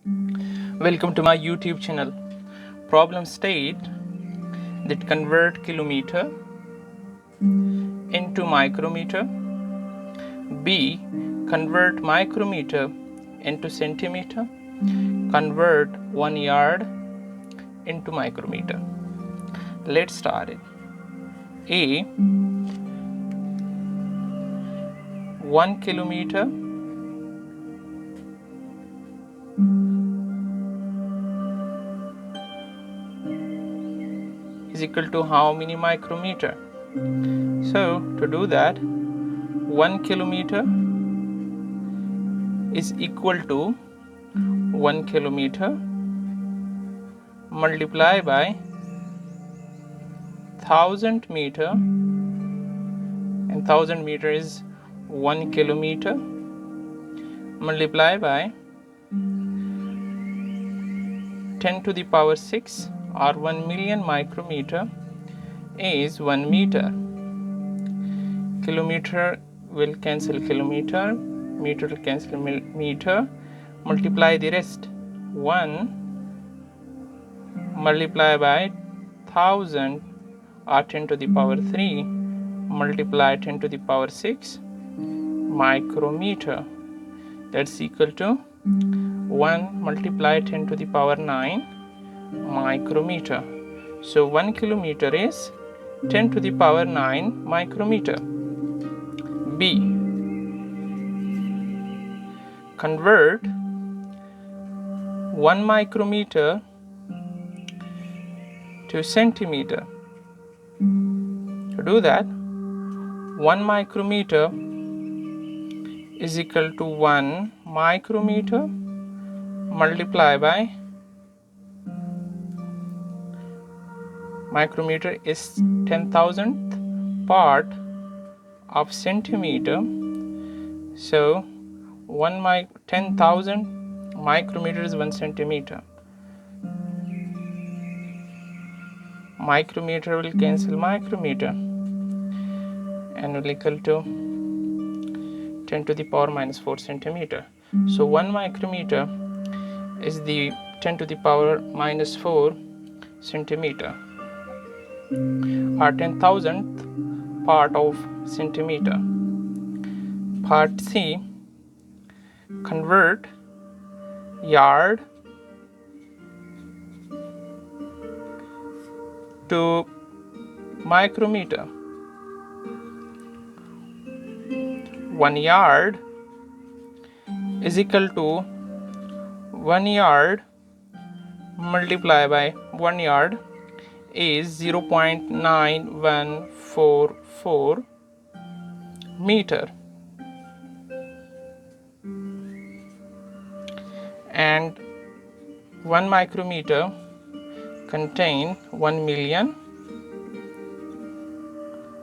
Welcome to my YouTube channel. Problem state that convert kilometer into micrometer. B. Convert micrometer into centimeter. Convert 1 yard into micrometer. Let's start it. A. 1 kilometer is equal to how many micrometer? So to do that, 1 kilometer is equal to 1 kilometer multiplied by 1000 meter, and 1000 meter is 1 kilometer multiplied by 10 to the power 6 or 1 million micrometer is 1 meter. Kilometer will cancel kilometer, meter will cancel meter, multiply the rest. 1 multiplied by 1000 or 10 to the power 3 multiply 10 to the power 6 micrometer, that's equal to 1 multiply 10 to the power 9 micrometer. So 1 kilometer is 10 to the power 9 micrometer. B. Convert 1 micrometer to centimeter. To do that, 1 micrometer is equal to 1 micrometer multiplied by, micrometer is 10,000th part of centimeter, so 10,000 micrometer is 1 centimeter. Micrometer will cancel micrometer and will equal to 10 to the power minus 4 centimeter. So 1 micrometer is the 10 to the power minus 4 centimeter, or 10,000th part of centimeter. Part C. Convert yard to micrometer. 1 yard is equal to 1 yard multiplied by 1 yard is 0.9144 meter, and 1 micrometer contain 1 million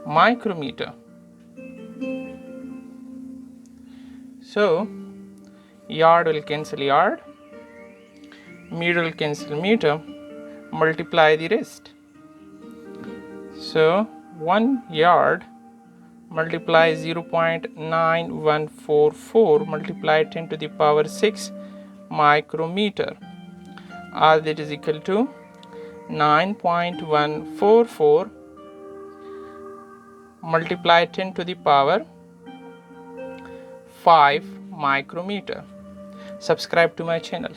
micrometer. So yard will cancel yard, meter will cancel meter, multiply the rest. So 1 yard multiply 0.9144 multiply 10 to the power 6 micrometer, or that is equal to 9.144 multiply 10 to the power 5 micrometer. Subscribe to my channel.